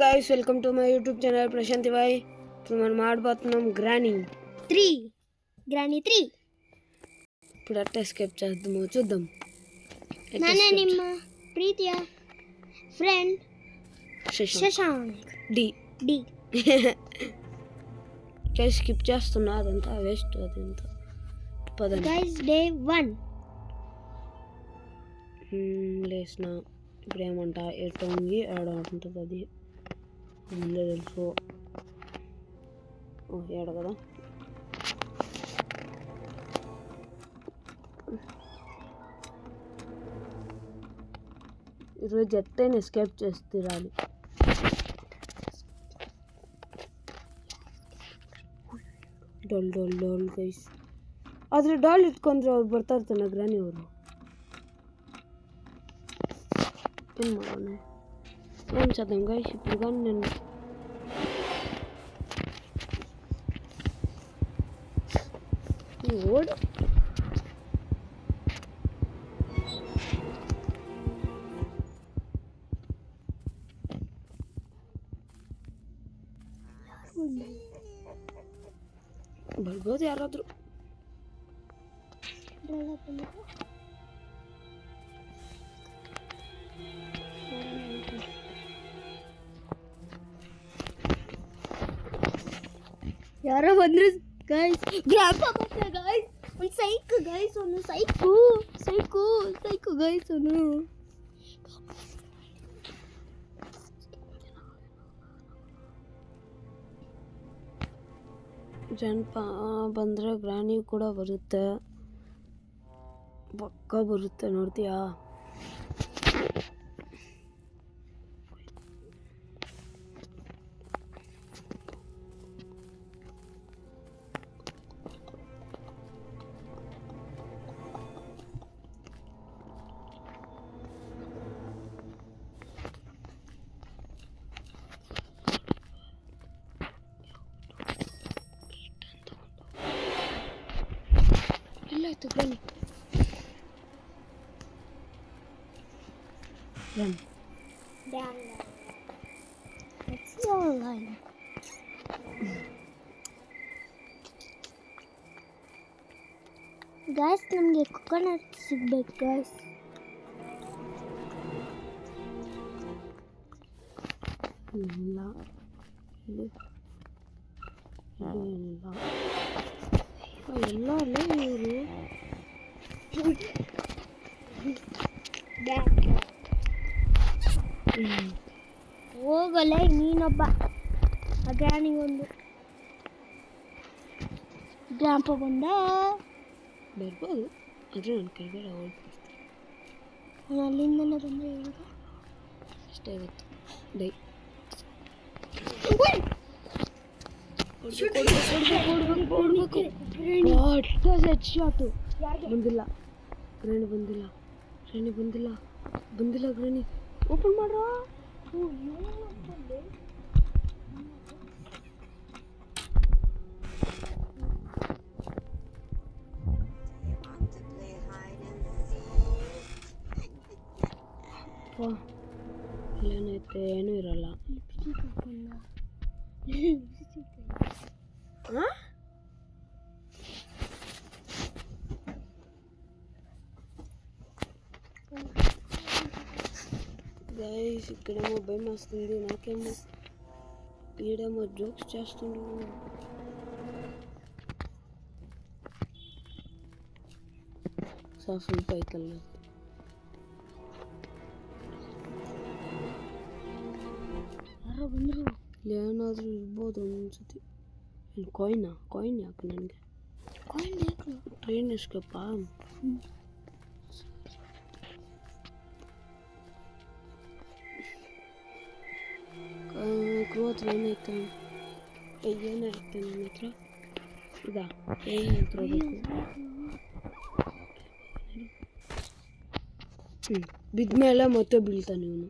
guys, welcome to my YouTube channel Prashanti Bhai. మనం ఆడబోతున్నాం granny 3 ఇప్పుడు అట్లా ఎస్కేప్ చేద్దాము చూద్దాం. నాన్న ನಿಮ್ಮ ಪ್ರೀತಿಯ ಫ್ರೆಂಡ್ ಶಶಾಂಕ್ డి గైస్ స్కిప్ చేస్తున్నా, అదంతా వేస్ట్. అదంతా పదండి గైస్. డే 1 లేసిన ఇప్పుడు ఏమంట ఎట్టొంగి ఏడ ఉంటుంది అది ముందే తెలుసు. ఏడ కదా ఈరోజు ఎట్టైనా ఎస్కేప్ చేసి తీరాలి. ಡೋಲ್ ಡೋಲ್ ಡೋಲ್ ಗೈಸ್, ಆದರೆ ಡಾಲ್ ಇಟ್ಕೊಂಡ್ರೆ ಅವ್ರು ಬರ್ತಾ ಇರ್ತಾನೆ ಗ್ರಾನಿ ಅವರು. ಏನು ಮಾಡೋಣ, ಏನು చేద్దాం ಗೈಸ್. ఇప్పుడు కానీ నేను ఓడు ಬರ್ಬೋದು ಯಾರಾದರೂ. ಯಾರೋ ಬಂದ್ರು ಗೈಸ್. ಗ್ರಾಂಪಾ ಬಂದ ಗೈಸ್. ಒಂದು ಸೈಕು ಗೈಸ್, ಒಂದು ಸೈಕು ಗೈಸ್. ಅವನು ಜನಪ ಬಂದರೆ ಗ್ರಾನಿ ಕೂಡ ಬರುತ್ತೆ, ಪಕ್ಕ ಬರುತ್ತೆ. ನೋಡ್ತೀಯಾ? ಎಲ್ಲಾಯ್ತು granny? Run. Down. It's your line. Guys, ನಮಗೆ ಕೊಕೊನಟ್ ಸಿಗಬೇಕು ಗೈಸ್. ಇಲ್ಲ ಎಲ್ಲ ಅಲ್ಲೇ ಇವರು. ಹೋಗಲೇ ನೀನೊಬ್ಬ. ಆ ಗ್ರಾನಿಗೊಂದು ಗ್ರಾಂಪ ಬಂದ. ಬರ್ಬೋದು, ಆದರೆ ನನ್ನ ಕೈಬೇಡ ಓಡ್ಬಿಡ್ತೀನಿ. ನಾನು ಅಲ್ಲಿಂದನೇ ಬಂದರೆ ಇವಾಗ ಅಷ್ಟೇ ಗೊತ್ತು. ಡೈ ಶಾಟು ಬಂದಿಲ್ಲ. ಗ್ರಾನಿ ಬಂದಿಲ್ಲ. ಗ್ರಾನಿ ಓಪನ್ ಮಾಡ್ರ. ಇಲ್ಲೇನೈತೆ? ಏನೂ ಇರಲ್ಲ. గైస్ ఇక్కడేమో భయం వస్తుంది నాకేమో. ఈడేమో జోక్స్ చేస్తున్నాడు. సాఫ్ట్ పైకి వెళ్ళలేదు. ಯಾರೋ ಬಂದರು. ಏನಾದರೂ ಇರ್ಬೋದು ಅನ್ಸುತ್ತೆ. ಏನು ಕಾಯಿನ್ ಯಾಕೆ ನನಗೆ? ಕಾಯಿನ್ ಯಾಕೆ? ಟ್ರೈನ್ ಎಸ್ಕಪ್ಪ. ಕ್ರೂ ಹತ್ರ ಏನಾಯ್ತು ನನ್ನ ಹತ್ರ? ಇದಾ ಏನು ಹತ್ರ ಬಿದ್ಮೇಲೆ ಮತ್ತೆ ಬೀಳ್ತಾನೆ ಇವನು.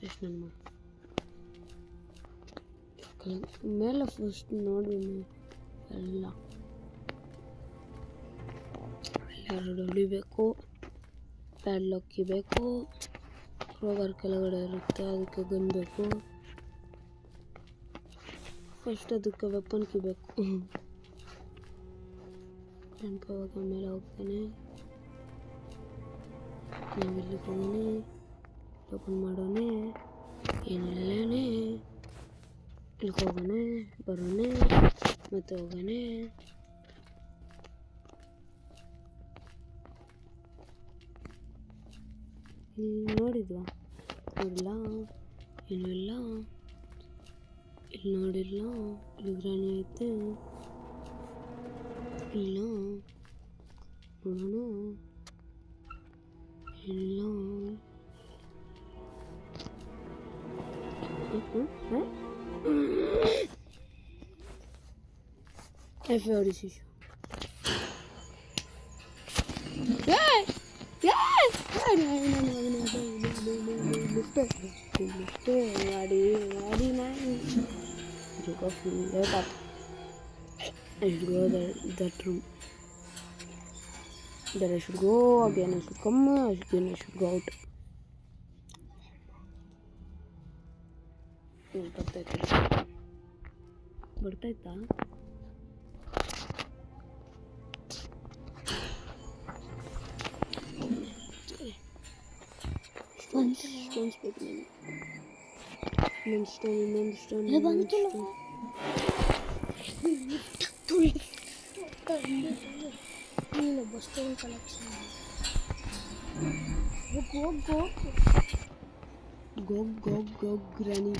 ಎಷ್ಟು ನನ್ನ ಮೇಲೆ ಫಸ್ಟ್ ನೋಡಿ ಎಲ್ಲ ಎರಡು ಹೊಡಿಬೇಕು. ಪ್ಯಾಡ್ಲಾಕ್ ಬೇಕು. ಕ್ರೋಬರ್ ಕೆಳಗಡೆ ಇರುತ್ತೆ, ಅದಕ್ಕೆ ಗನ್ ಬೇಕು. ಫಸ್ಟ್ ಅದಕ್ಕೆ ವೆಪನ್ ಕಿಬೇಕು. ಗ್ರ್ಯಾಂಡ್ ಪಾ ಇವಾಗ ಮೇಲೆ ಹೋಗ್ತಾನೆ. ನಾವು ಇಲ್ಲಿಗೆ ಹೋಗೋಣ, ಓಪನ್ ಮಾಡೋಣ, ಏನಿಲ್ಲನೇ ಇಲ್ಲಿಗೆ ಹೋಗೋಣ, ಬರೋಣ ಮತ್ತೆ ಹೋಗೋಣ. ನೋಡಿದ್ವಾ? ನೋಡಿಲ್ಲ, ಏನೂ ಇಲ್ಲ. ಇಲ್ಲಿ ನೋಡಿಲ್ಲ, ಇಲ್ಲಿ ಗ್ರಾನಿ ಐತೆ, ಇಲ್ಲ ನೋಡೋಣ, ಇಲ್ಲ. Everybody sees you. I should go that room. Then I should go again. I should come. Again I should go out. ಬರ್ತಾಯ್ತಾ? ಬಸ್ಟೋನ್ ಕಲೆಕ್ಷನ್. Go granny.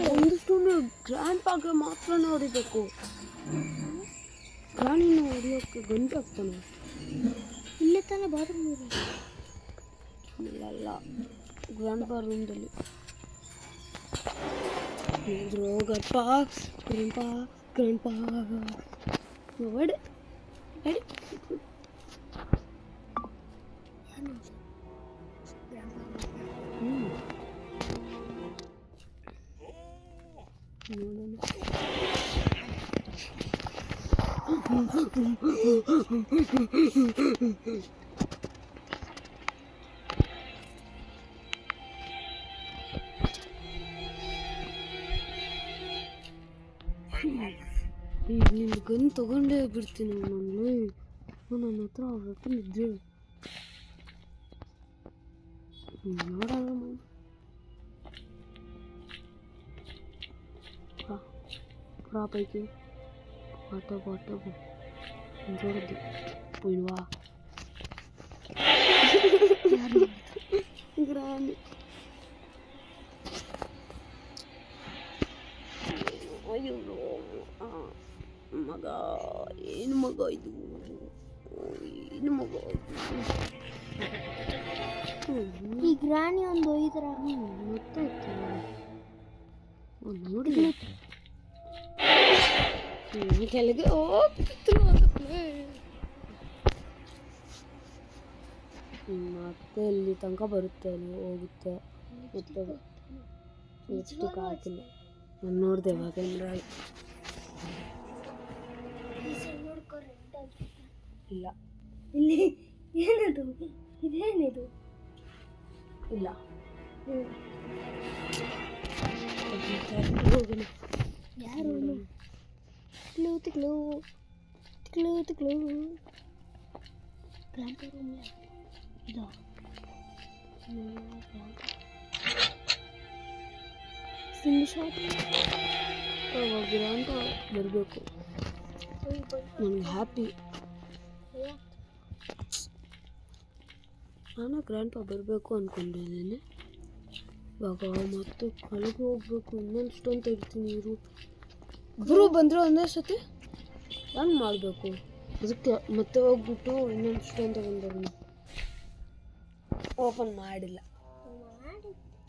ಒಂದಿಷ್ಟು ಗ್ರ್ಯಾಂಡ್ ಪಾಗೆ ಮಾತ್ರ ಹೊಡಿಬೇಕು. ಗ್ರಾಣಿನ ಹೊಡಿಯೋಕ್ಕೆ ಗಂಟೆ ಆಗ್ತಾನೆ. ಇಲ್ಲೇ ತಾನೇ ಬಾತ್ರೂಮ್ ಇದೆ. ಇಲ್ಲ ಗ್ರ್ಯಾಂಡ್ ಪಾ ರೂಮ್ದಲ್ಲಿ ಗರ್ಪಾ ಗ್ರ್ಯಾಂಡ್ ಪಾ ನೋಡಿ. ನಿನ್ನ ಗನ್ ತಗೊಂಡೇ ಬಿಡ್ತೀನಿ ನಾನು. ನನ್ನ ಹತ್ರ ವೆಪನ್ ಇದ್ರೆ ನೋಡೋಣ. ಪೈಕಿ ಬಾಟಬು ಜೋರದ್ದು ಪುಯ್ವಾ ಗ್ರಾನಿ. ಅಯ್ಯೋ ಮಗ, ಏನು ಮಗ ಇದು, ಏನು ಮಗ ಈ ಗ್ರಾನಿ ಒಂದು ಒಯ್ದ್ರ ಗೊತ್ತಾಯ್ತು ನೋಡಿ. ಕೆಳಗೆ ಹೋಗ್ತಿತ್ತು ಮತ್ತೆ ಇಲ್ಲಿ ತನಕ ಬರುತ್ತೆ, ಅಲ್ಲಿ ಹೋಗುತ್ತೆ ಮತ್ತೆ ಲಿಪ್ಸ್ಟಿಕ್ ಹಾಕಿಲ್ಲ. ನಾನು ನೋಡಿದೆ ಇವಾಗ ಇಲ್ಲ. ಇಲ್ಲಿ ಏನದು, ಇದೇನಿದು? ಇಲ್ಲ ಯಾರು ತಿಕ್ಲು ಗ್ರಾಂಡ್ ರೂಮ್ ಇದಾ? ಸಿಂಗ್ ಶಾಟ್ ಗ್ರ್ಯಾಂಡ್ ಬರಬೇಕು. ನನಗೆ ಹ್ಯಾಪಿ. ನಾನು ಗ್ರ್ಯಾಂಡ್ ಪಾ ಬರಬೇಕು ಅಂದ್ಕೊಂಡಿದ್ದೀನಿ. ಇವಾಗ ಮತ್ತೆ ಕೆಳಗೆ ಹೋಗ್ಬೇಕು. ಇನ್ನೊಂದು ಸ್ಟೋನ್ ತೆಗಿತೀನಿ. ಇಬ್ಬರು ಬಂದರೆ ಒಂದೇ ಸತಿ ನಾನು ಮಾಡಬೇಕು. ಅದಕ್ಕೆ ಮತ್ತೆ ಹೋಗ್ಬಿಟ್ಟು ಇನ್ನೊಂದು ಸ್ಟೋನ್ ತಗೊಂಡ್ಬರೋಣ. ಓಪನ್ ಮಾಡಿಲ್ಲ,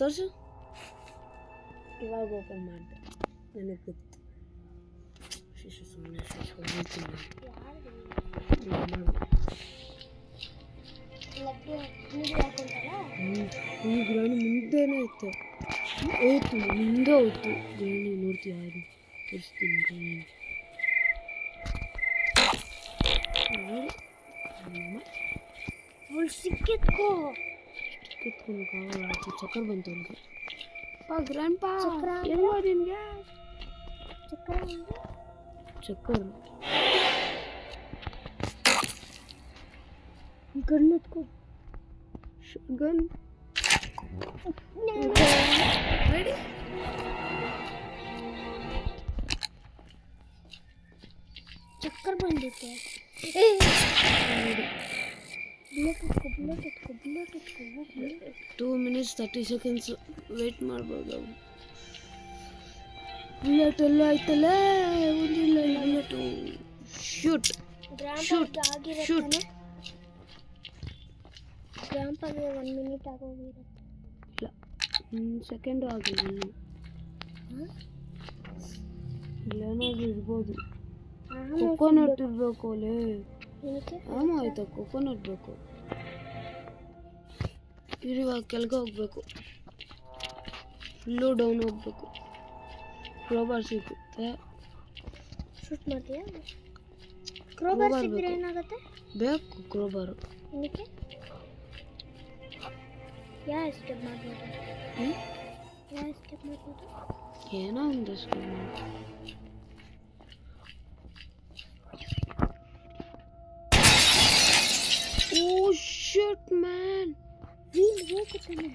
ತೋರಿಸು. ಇವಾಗ ಓಪನ್ ಮಾಡಿದೆ, ನನಗೆ ಗೊತ್ತು. ಸುಮ್ಮನೆ ಈ ಗ್ರಾಣಿ ಮುಂದೆನೇ ಇತ್ತು, ಹೋಯ್ತು ಮುಂದೆ ಹೋಯ್ತು. ಗ್ರಾಣಿ ನೋಡ್ತೀಯ? ಯಾರು ತೋರಿಸ್ತೀನಿ ಗ್ರಾಣಿ. ಅವಳು ಸಿಕ್ಕಿತ್ಕೊಂಡು ಚಕ್ಕರ್ ಬಂತು ಅವ್ರಿಗೆ. ಗ್ರ್ಯಾಂಡ್ ಪಾ ಚಕ್ರ ಹೆಂಗೋ ನಿನ್ಗೆ ಚಕ್ರ ಚಕ್ಕರ್ ಗನ್ ಎತ್ಕೊ ಗನ್ ರೆಡಿ ಚಕ್ಕರ್ ಬಂದಿತ್ತು ಬುಲೆಟ್ ಎತ್ಕೊ 2 minutes 30 seconds ವೇಟ್ ಮಾಡ್ಬೋದು ಬುಲೆಟ್ ಎಲ್ಲ ಆಯ್ತಲ್ಲ ಒಂದಿಲ್ಲ ಬುಲೆಟು ಶೂಟ್ ಶೂಟ್ ಶೂಟ್ ಗ್ರಾಂಪಾಗೆ 1 minute ಆಗೋಗಿರುತ್ತೆ ಇಲ್ಲ 1 ಸೆಕೆಂಡು ಆಗಿಲ್ಲ ಇಲ್ಲೇನಾದ್ರೂ ಇರ್ಬೋದು ಕೊಕೊನಟ್ ಇರಬೇಕು ಅಲ್ಲೇ ಆಮ ಆಯ್ತಾ ಕೊಕೊನಟ್ ಬೇಕು ಇವಾಗ ಕೆಳಗೆ ಹೋಗ್ಬೇಕು ಫುಲ್ಲು ಡೌನ್ ಹೋಗ್ಬೇಕು ಕ್ರೋಬಾರ್ ಸಿಗುತ್ತೆ ಶೂಟ್ ಮಾಡ್ತೀಯಾ ಕ್ರೋಬಾರ್ ಸಿಕ್ಕಿದ್ರೆ ಏನಾಗುತ್ತೆ ಬೇಕು ಕ್ರೋಬಾರು ಏನಕ್ಕೆ ಯಾವ ಸ್ಟೆಪ್ ಮಾಡ್ಬೋದು ಯಾವ ಸ್ಟೆಪ್ ಮಾಡ್ಬೋದು ಏನೋ ಒಂದಷ್ಟು ಓ ಶಿಟ್ ಮ್ಯಾನ್ ವೀಲ್ ಹೋಗುತ್ತಾನೆ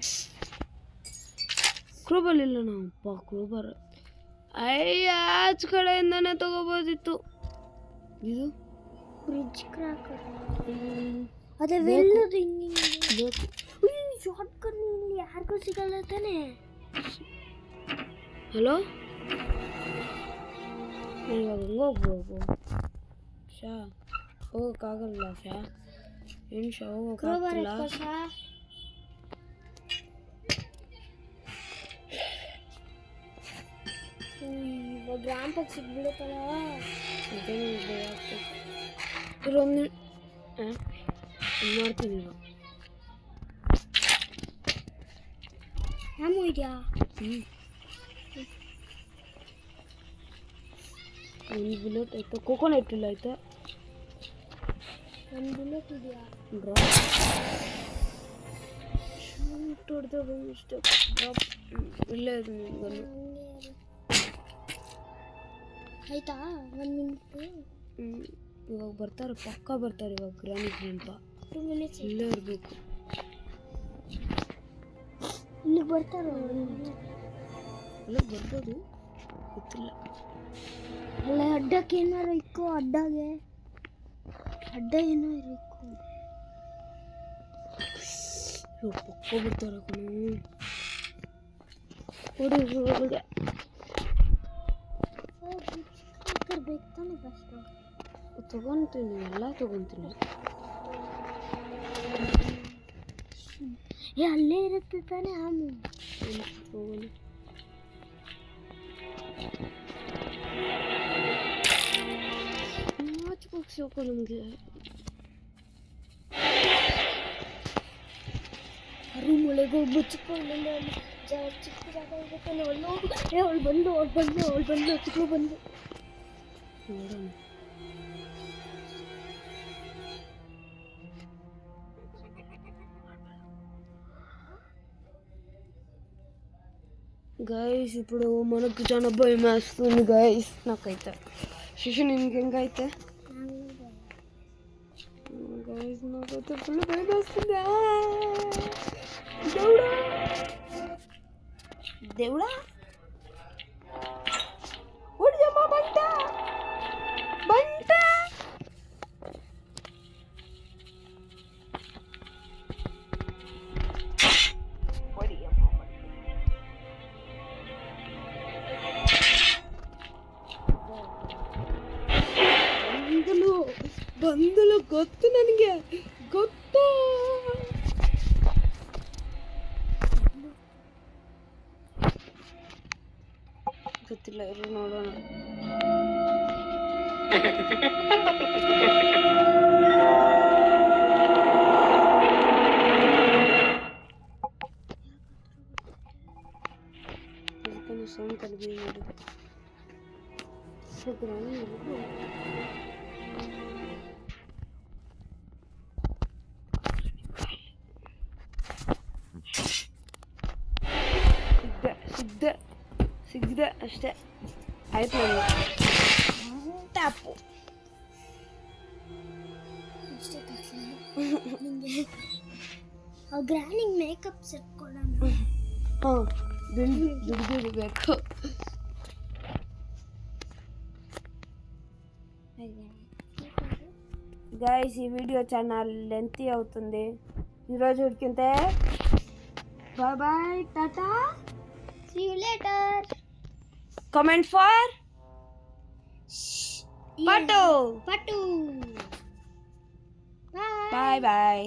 ಕ್ರೋಬಾರ್ ಇಲ್ಲ ನಾವು ಕ್ರೋಬಾರ್ ಅಯ್ಯ ಆಚ ಕಡೆಯಿಂದಾನೆ ತಗೋಬೋದಿತ್ತು ಇದು ಬ್ರಿಡ್ಜ್ ಕ್ರಾಕ್ ಅದೇ ವೆಲ್ಲದು ಹಿಂಗೆ ಬೇಕು ಶಾರ್ಟ್ ಗನ್ ಇಲ್ಲಿ ಯಾರಿಗೂ ಸಿಗಲ್ಲ ತಾನೆ ಹಲೋ ಇವಾಗ ಹೆಂಗೆ ಹೋಗ್ಬೇಕು ಶಾ ಹೋಗೋಕ್ಕಾಗಲ್ಲ ಶಾ ಏನು ಶಾ ಹೋಗೋಕ್ಕಾಗಲ್ಲ ಇವಾಗ ಗ್ರಾಂಪಾಗಿ ಸಿಗ್ಬಿಡುತ್ತಲ್ಲ ಇರೊಂದು ಮಾಡ್ತೀನಿ ಹ್ಯಾಮು ಇದೆಯಾ ಒಂದು ಬುಲೆಟ್ ಆಯ್ತಾ ಕೊಕೊನಟ್ ಇಲ್ಲ ಆಯ್ತಾ ಒಂದು ಬುಲೆಟ್ ಇದೆಯಾ ಡ್ರಾಪ್ ಶೂಟ್ ಹೊಡೆದಾಗ ಇಷ್ಟ ಡ್ರಾಪ್ ಇಲ್ಲೇ ಅದು ನಿಮ್ಗನ್ನು ಆಯ್ತಾ 1 minute ಇವಾಗ ಬರ್ತಾರೆ ಪಕ್ಕ ಬರ್ತಾರೆ ಇವಾಗ ಗ್ರ್ಯಾಂಪ 2 minutes ಇಲ್ಲೇ ಇರಬೇಕು ಇಲ್ಲಿ ಬರ್ತಾರೋ ಅಲ್ಲೇ ಬರ್ಬೋದು ಗೊತ್ತಿಲ್ಲ ಅಲ್ಲ ಅಡ್ಡಕ್ಕೆ ಏನಾರು ಇಕ್ಕೋ ಅಡ್ಡಾಗೆ ಅಡ್ಡ ಏನಾರು ಇಕ್ಕೋ ಪಕ್ಕ ಬರ್ತಾರೆ ಕಣೋ ಹೊಡಿಗೆ ಬೇಕು ತಾನೆ ಫಸ್ಟ್ ತಗೊತೀನಿ ಎಲ್ಲ ತಗೊತೀನಿ ಅಲ್ಲೇ ಇರುತ್ತೆ ತಾನೆ ಆಮೇಲೆ ಹೋಗೋಣ ಸಾಕು ನಮಗೆ ರೂಮ್ ಒಳಗೆ ಹೋಗಿ ಮುಚ್ಚಿಕೊಂಡು ಚಿಕ್ಕ ಜಾಗ ಇರುತ್ತೆ ಅವಳು ಬಂದು ಚಿಕ್ಕ ಬಂದು ನೋಡೋಣ గైస్ ఇప్పుడు మనకు చాలా భయం వేస్తుంది గైస్ నాకైతే శిశు నిన్కి ಹೆಂಗೈತೆ గైస్ నాకైతే ఫుల్ భయం వేస్తుంది దేవుడా దేవుడా ఓడియమ్మ బంట బంట ಬಂದಲು ಗೊತ್ತು ನನಗೆ ಗೊತ್ತು ಗೊತ್ತಿಲ್ಲ ಇರು ನೋಡೋಣ ಸೌಂಡ್ ಕಡಿಮೆ ಮಾಡಿದೆ ಸಿಗ್ದೆ ಸಿಗ್ದೆ ಅಷ್ಟೇ ಆಯ್ತು ನನಗೆ ಟ್ಯಾಪು ನಿಂಗೆ ಗ್ರ್ಯಾಂಡಿಂಗ್ ಮೇಕಪ್ ಸೆಟ್ ಕೊಡೋಣ. ಹಾಂ ದುಡ್ಡು ಬೇಕು. గైస్ ఈ వీడియో చాలా లెంతీ అవుతుంది ఈరోజు ఉడికింతే. బాయ్ బాయ్ టాటా, See you later. Comment for పట్టు. Patu. Bye. Bye bye.